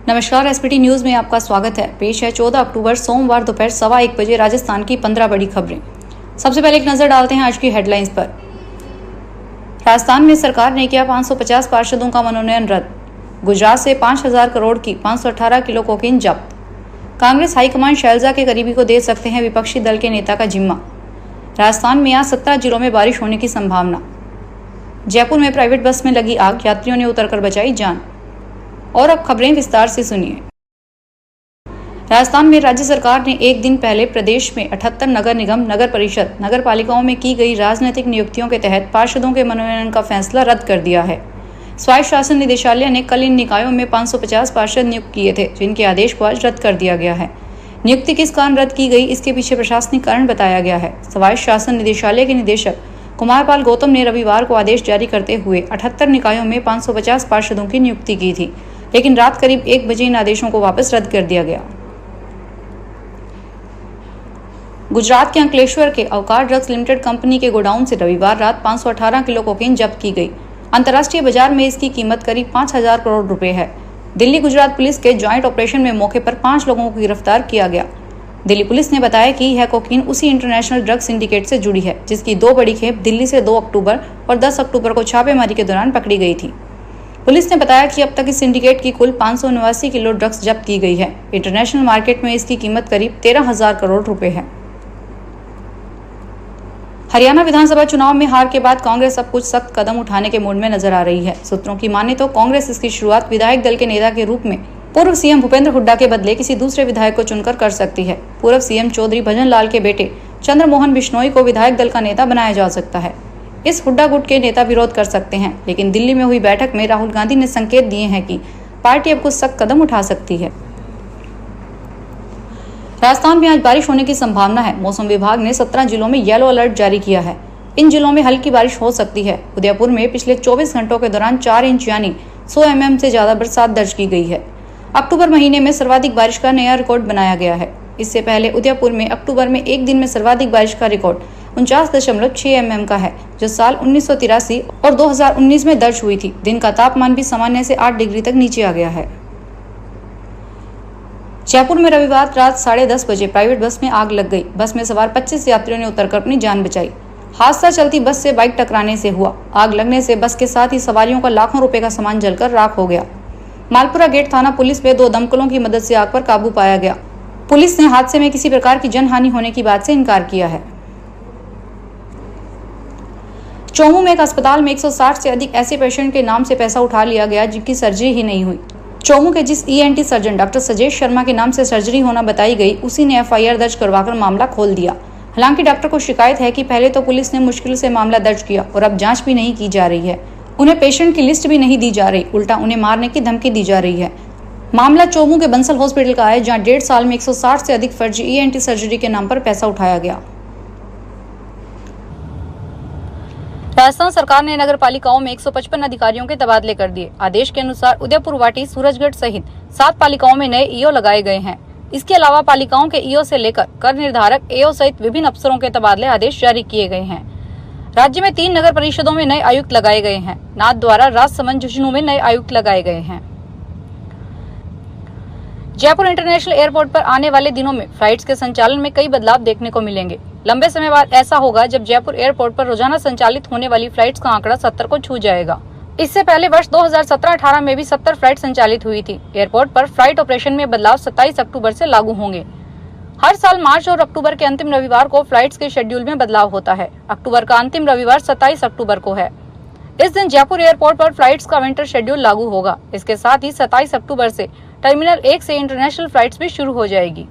नमस्कार, SPT news में आपका स्वागत है। पेश है 14 अक्टूबर सोमवार दोपहर 1:15 बजे राजस्थान की 15 बड़ी खबरें। सबसे पहले एक नजर डालते हैं आज की हेडलाइंस पर। राजस्थान में सरकार ने किया 550 पार्षदों का मनोनयन रद्द। गुजरात से 5000 करोड़ की 518 किलो कोकीन जब्त। कांग्रेस हाईकमान शैलजा के करीबी को दे सकते हैं विपक्षी दल के नेता का जिम्मा। राजस्थान में आज 17 जिलों में बारिश होने की संभावना। जयपुर में प्राइवेट बस में लगी आग, यात्रियों ने उतरकर बचाई जान। और अब खबरें विस्तार से सुनिए। राजस्थान में राज्य सरकार ने एक दिन पहले प्रदेश में 78 नगर निगम, नगर परिषद, नगर पालिकाओं में की गई राजनीतिक नियुक्तियों के तहत पार्षदों के मनोनयन का फैसला रद्द कर दिया है। स्वायत्त शासन निदेशालय ने कल इन निकायों में 550 पार्षद नियुक्त किए थे, जिनके आदेश को आज रद्द कर दिया गया है। नियुक्ति किस कारण रद्द की गई, इसके पीछे प्रशासनिक कारण बताया गया है। स्वायत्त शासन निदेशालय के निदेशक कुमारपाल गौतम ने रविवार को आदेश जारी करते हुए 78 निकायों में 550 पार्षदों की नियुक्ति की थी, लेकिन रात करीब 1 बजे इन आदेशों को वापस रद्द कर दिया गया। गुजरात के अंकलेश्वर के अवकार ड्रग्स लिमिटेड कंपनी के गोडाउन से रविवार रात 518 किलो कोकीन जब्त की गई। अंतर्राष्ट्रीय बाजार में इसकी कीमत करीब 5000 करोड़ रुपए है। दिल्ली गुजरात पुलिस के ज्वाइंट ऑपरेशन में मौके पर 5 लोगों को गिरफ्तार किया गया। दिल्ली पुलिस ने बताया कि यह कोकीन उसी इंटरनेशनल ड्रग सिंडिकेट से जुड़ी है, जिसकी 2 बड़ी खेप दिल्ली से 2 अक्टूबर और 10 अक्टूबर को छापेमारी के दौरान पकड़ी गई थी। पुलिस ने बताया कि अब तक इस सिंडिकेट की कुल 589 किलो ड्रग्स जब्त की गई है। इंटरनेशनल मार्केट में इसकी कीमत करीब 13,000 करोड़ रुपए है। हरियाणा विधानसभा चुनाव में हार के बाद कांग्रेस अब कुछ सख्त कदम उठाने के मूड में नजर आ रही है। सूत्रों की माने तो कांग्रेस इसकी शुरुआत विधायक दल के नेता के रूप में पूर्व सीएम भूपेंद्र हुड्डा के बदले किसी दूसरे विधायक को चुनकर कर सकती है। पूर्व सीएम चौधरी भजन लाल के बेटे चंद्रमोहन बिश्नोई को विधायक दल का नेता बनाया जा सकता है। इस हुड्डा गुट के नेता विरोध कर सकते हैं, लेकिन दिल्ली में हुई बैठक में राहुल गांधी ने संकेत दिए हैं कि पार्टी अब कुछ सख्त कदम उठा सकती है। राजस्थान में आज बारिश होने की संभावना है। मौसम विभाग ने 17 जिलों में येलो अलर्ट जारी किया है। इन जिलों में हल्की बारिश हो सकती है। उदयपुर में पिछले 24 घंटों के दौरान 4 इंच यानी 100 mm से ज्यादा बरसात दर्ज की गई है। अक्टूबर महीने में सर्वाधिक बारिश का नया रिकॉर्ड बनाया गया है। इससे पहले उदयपुर में अक्टूबर में एक दिन में सर्वाधिक बारिश का रिकॉर्ड 49.6 mm का है, जो साल 1983 और 2019 में दर्ज हुई थी। दिन का तापमान भी सामान्य से 8 डिग्री तक नीचे आ गया है। जयपुर में रविवार रात 10:30 बजे प्राइवेट बस में आग लग गई। बस में सवार 25 यात्रियों ने उतरकर अपनी जान बचाई। हादसा चलती बस से बाइक टकराने से हुआ। आग लगने से बस के साथ ही सवारियों का लाखों रुपए का सामान जलकर राख हो गया। मालपुरा गेट थाना पुलिस में 2 दमकलों की मदद से आग पर काबू पाया गया। पुलिस ने हादसे में किसी प्रकार की जनहानि होने की बात से इनकार किया है। चौमू में एक अस्पताल में 160 से अधिक ऐसे पेशेंट के नाम से पैसा उठा लिया गया जिनकी सर्जरी ही नहीं हुई। चौमू के जिस ENT surgeon doctor Sajesh Sharma के नाम से सर्जरी होना बताई गई, उसी ने FIR दर्ज करवाकर मामला खोल दिया। हालांकि डॉक्टर को शिकायत है कि पहले तो पुलिस ने मुश्किल से मामला दर्ज किया और अब जांच भी नहीं की जा रही है। उन्हें पेशेंट की लिस्ट भी नहीं दी जा रही, उल्टा उन्हें मारने की धमकी दी जा रही है। मामला चौमू के बंसल हॉस्पिटल का है, जहां 1.5 साल में 160 से अधिक फर्जी ENT सर्जरी के नाम पर पैसा उठाया गया। राजस्थान सरकार ने नगर पालिकाओं में 155 अधिकारियों के तबादले कर दिए। आदेश के अनुसार उदयपुर, वाटी, सूरजगढ़ सहित 7 पालिकाओं में नए EO लगाए गए हैं। इसके अलावा पालिकाओं के EO से लेकर कर निर्धारक AO सहित विभिन्न अफसरों के तबादले आदेश जारी किए गए हैं। राज्य में 3 नगर परिषदों में नए आयुक्त लगाए गए हैं। नाथद्वारा, राजसमंद, झुंझुनू में नए आयुक्त लगाए गए हैं। जयपुर इंटरनेशनल एयरपोर्ट पर आने वाले दिनों में फ्लाइट्स के संचालन में कई बदलाव देखने को मिलेंगे। लंबे समय बाद ऐसा होगा जब जयपुर एयरपोर्ट पर रोजाना संचालित होने वाली फ्लाइट्स का आंकड़ा 70 को छू जाएगा। इससे पहले वर्ष 2017-18 में भी 70 फ्लाइट संचालित हुई थी। एयरपोर्ट पर फ्लाइट ऑपरेशन में बदलाव 27 अक्टूबर से लागू होंगे। हर साल मार्च और अक्टूबर के अंतिम रविवार को फ्लाइट्स के शेड्यूल में बदलाव होता है। अक्टूबर का अंतिम रविवार 27 अक्टूबर को है। इस दिन जयपुर एयरपोर्ट पर फ्लाइट्स का विंटर शेड्यूल लागू होगा। इसके साथ ही 27 अक्टूबर से टर्मिनल 1 से इंटरनेशनल फ्लाइट्स भी शुरू हो जाएगी।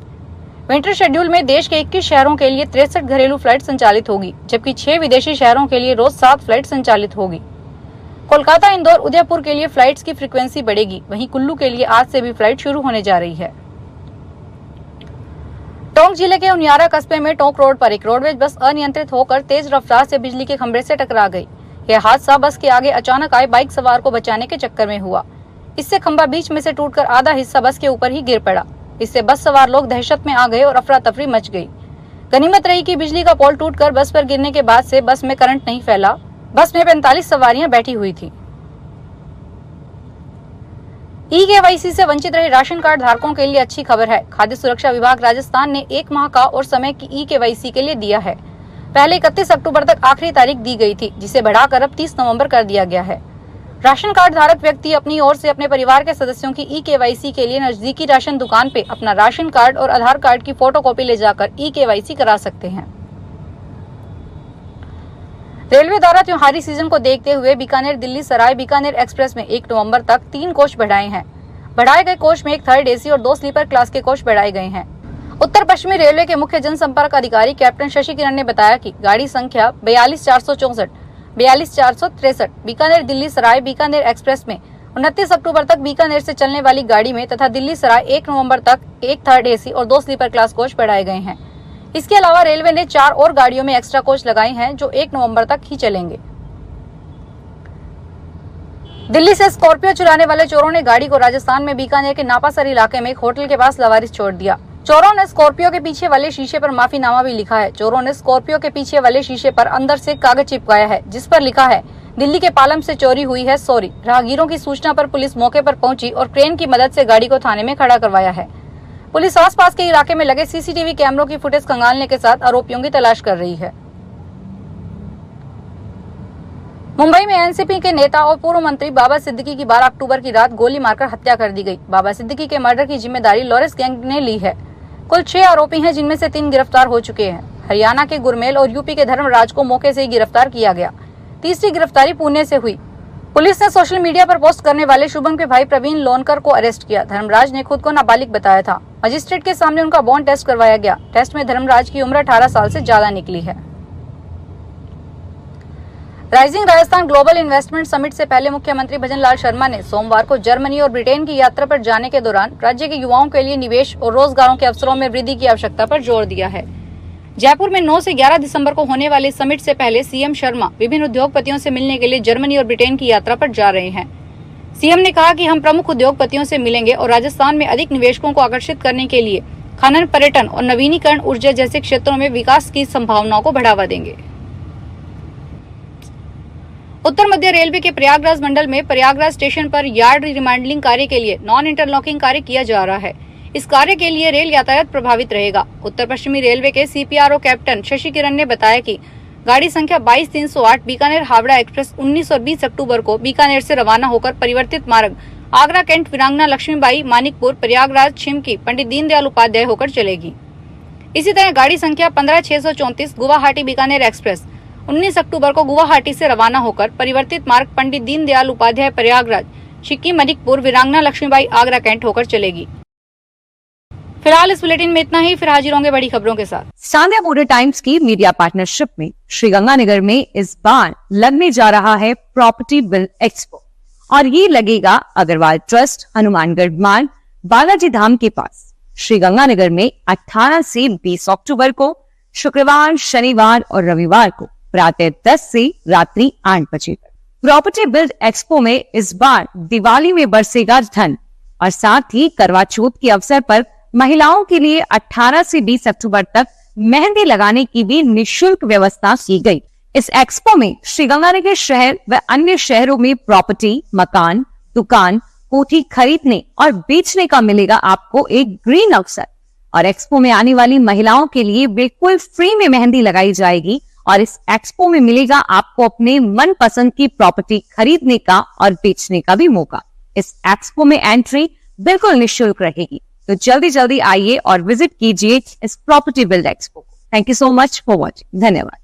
विंटर शेड्यूल में देश के 21 शहरों के लिए 63 घरेलू फ्लाइट संचालित होगी, जबकि 6 विदेशी शहरों के लिए रोज 7 फ्लाइट संचालित होगी। कोलकाता, इंदौर, उदयपुर के लिए फ्लाइट्स की फ्रीक्वेंसी बढ़ेगी। वहीं कुल्लू के लिए आज से भी फ्लाइट शुरू होने जा रही है। टोंक जिले के उनियारा कस्बे में टोंक रोड पर एक रोडवेज बस अनियंत्रित होकर तेज रफ्तार से बिजली के खंभे से टकरा गई। यह हादसा बस के आगे अचानक आए बाइक सवार को बचाने के चक्कर में हुआ। इससे खंभा बीच में से टूटकर आधा हिस्सा बस के ऊपर ही गिर पड़ा। इससे बस सवार लोग दहशत में आ गए और अफरा तफरी मच गई। गनीमत रही कि बिजली का पोल टूटकर बस पर गिरने के बाद से बस में करंट नहीं फैला। बस में 45 सवारियां बैठी हुई थी। ई-केवाईसी से वंचित रहे राशन कार्ड धारकों के लिए अच्छी खबर है। खाद्य सुरक्षा विभाग राजस्थान ने 1 माह का और समय की ई-केवाईसी के लिए दिया है। पहले 31 अक्टूबर तक आखिरी तारीख दी गई थी, जिसे बढ़ाकर अब 30 नवंबर कर दिया गया है। राशन कार्ड धारक व्यक्ति अपनी ओर से अपने परिवार के सदस्यों की ई-केवाईसी के लिए नजदीकी राशन दुकान पे अपना राशन कार्ड और आधार कार्ड की फोटोकॉपी ले जाकर ई-केवाईसी करा सकते हैं। रेलवे द्वारा त्योहारी सीजन को देखते हुए बीकानेर दिल्ली सराय बीकानेर एक्सप्रेस में 1 नवंबर तक 3 कोच बढ़ाए हैं। बढ़ाए गए कोच में एक 3rd AC और 2 स्लीपर क्लास के कोच बढ़ाए गए हैं। उत्तर पश्चिमी रेलवे के मुख्य जनसंपर्क अधिकारी कैप्टन शशि किरण ने बताया कि गाड़ी संख्या 42464, 42463 बीकानेर दिल्ली सराय बीकानेर एक्सप्रेस में 29 अक्टूबर तक बीकानेर से चलने वाली गाड़ी में तथा दिल्ली सराय 1 नवंबर तक एक 3rd AC और 2 स्लीपर क्लास कोच बढ़ाए गए हैं। इसके अलावा रेलवे ने 4 और गाड़ियों में एक्स्ट्रा कोच लगाए हैं जो 1 नवंबर तक ही चलेंगे। दिल्ली से स्कॉर्पियो चुराने वाले चोरों ने गाड़ी को राजस्थान में बीकानेर के नापासर इलाके में एक होटल के पास लावारिस छोड़ दिया। चोरों ने स्कॉर्पियो के पीछे वाले शीशे पर माफीनामा भी लिखा है। चोरों ने स्कॉर्पियो के पीछे वाले शीशे पर अंदर से कागज चिपकाया है, जिस पर लिखा है, दिल्ली के पालम से चोरी हुई है, सॉरी। राहगीरों की सूचना पर पुलिस मौके पर पहुंची और क्रेन की मदद से गाड़ी को थाने में खड़ा करवाया है। पुलिस आसपास के इलाके में लगे सीसीटीवी कैमरों की फुटेज खंगालने के साथ आरोपियों की तलाश कर रही है। मुंबई में एनसीपी के नेता और पूर्व मंत्री बाबा सिद्दीकी की 12 अक्टूबर की रात गोली मारकर हत्या कर दी गई। बाबा सिद्दीकी के मर्डर की जिम्मेदारी लॉरेंस गैंग ने ली है। कुल 6 आरोपी हैं, जिनमें से 3 गिरफ्तार हो चुके हैं। हरियाणा के गुरमेल और यूपी के धर्मराज को मौके से ही गिरफ्तार किया गया। तीसरी गिरफ्तारी पुणे से हुई। पुलिस ने सोशल मीडिया पर पोस्ट करने वाले शुभम के भाई प्रवीण लोनकर को अरेस्ट किया। धर्मराज ने खुद को नाबालिग बताया था। मजिस्ट्रेट के सामने उनका बॉन्ड टेस्ट करवाया गया। टेस्ट में धर्मराज की उम्र 18 साल से ज्यादा निकली है। Rising Rajasthan global investment summit से पहले मुख्यमंत्री भजनलाल शर्मा ने सोमवार को जर्मनी और ब्रिटेन की यात्रा पर जाने के दौरान राज्य के युवाओं के लिए निवेश और रोजगारों के अवसरों में वृद्धि की आवश्यकता पर जोर दिया है। जयपुर में 9 से 11 दिसंबर को होने वाले समिट से पहले सीएम शर्मा विभिन्न उद्योगपतियों से मिलने के लिए जर्मनी और ब्रिटेन की यात्रा पर जा रहे हैं। सीएम ने कहा कि हम प्रमुख उद्योगपतियों से मिलेंगे और राजस्थान में अधिक निवेशकों को आकर्षित करने के लिए खनन, पर्यटन और नवीनीकरण ऊर्जा जैसे क्षेत्रों में विकास की संभावनाओं को बढ़ावा देंगे। उत्तर मध्य रेलवे के प्रयागराज मंडल में प्रयागराज स्टेशन पर यार्ड रिमॉडलिंग कार्य के लिए नॉन इंटरलॉकिंग कार्य किया जा रहा है। इस कार्य के लिए रेल यातायात प्रभावित रहेगा। उत्तर पश्चिमी रेलवे के CPRO कैप्टन शशि किरण ने बताया कि गाड़ी संख्या 22308 बीकानेर हावड़ा एक्सप्रेस 19 और 20 अक्टूबर को बीकानेर से रवाना होकर परिवर्तित मार्ग आगरा कैंट वीरांगना लक्ष्मीबाई मानिकपुर प्रयागराज छिमकी पंडित दीनदयाल उपाध्याय होकर चलेगी। इसी तरह गाड़ी संख्या 15634 गुवाहाटी बीकानेर एक्सप्रेस 19 अक्टूबर को गुवाहाटी से रवाना होकर परिवर्तित मार्ग पंडित दीनदयाल उपाध्याय प्रयागराज छिक्की मनिकपुर वीरांगना लक्ष्मीबाई आगरा कैंट होकर चलेगी। फिलहाल इस बुलेटिन में इतना ही। फिर हाजिर होंगे बड़ी खबरों के साथ। सांध्या बॉर्डर टाइम्स की मीडिया पार्टनरशिप में श्रीगंगानगर में इस बार लगने जा रहा है प्रॉपर्टी बिल्ड एक्सपो और ये लगेगा अग्रवाल ट्रस्ट हनुमानगढ़ मार्ग बालाजी धाम के पास श्रीगंगानगर में 18 से 20 अक्टूबर को शुक्रवार, शनिवार और रविवार को प्रातः 10 से रात्रि 8 बजे तक। प्रॉपर्टी बिल्ड एक्सपो में इस बार दिवाली में बरसेगा धन और साथ ही करवा चौथ के अवसर पर महिलाओं के लिए 18 से 20 अक्टूबर तक मेहंदी लगाने की भी निःशुल्क व्यवस्था की गई। इस एक्सपो में श्रीगंगानगर शहर व अन्य शहरों में प्रॉपर्टी, मकान, दुकान, कोठी खरीदने और बेचने का मिलेगा आपको एक ग्रीन अवसर और एक्सपो में आने वाली महिलाओं के लिए बिल्कुल फ्री में मेहंदी लगाई जाएगी और इस एक्सपो में मिलेगा आपको अपने मनपसंद की प्रॉपर्टी खरीदने का और बेचने का भी मौका। इस एक्सपो में एंट्री बिल्कुल निःशुल्क रहेगी, तो जल्दी आइए और विजिट कीजिए इस प्रॉपर्टी बिल्ड एक्सपो को। Thank you so much for watching. धन्यवाद।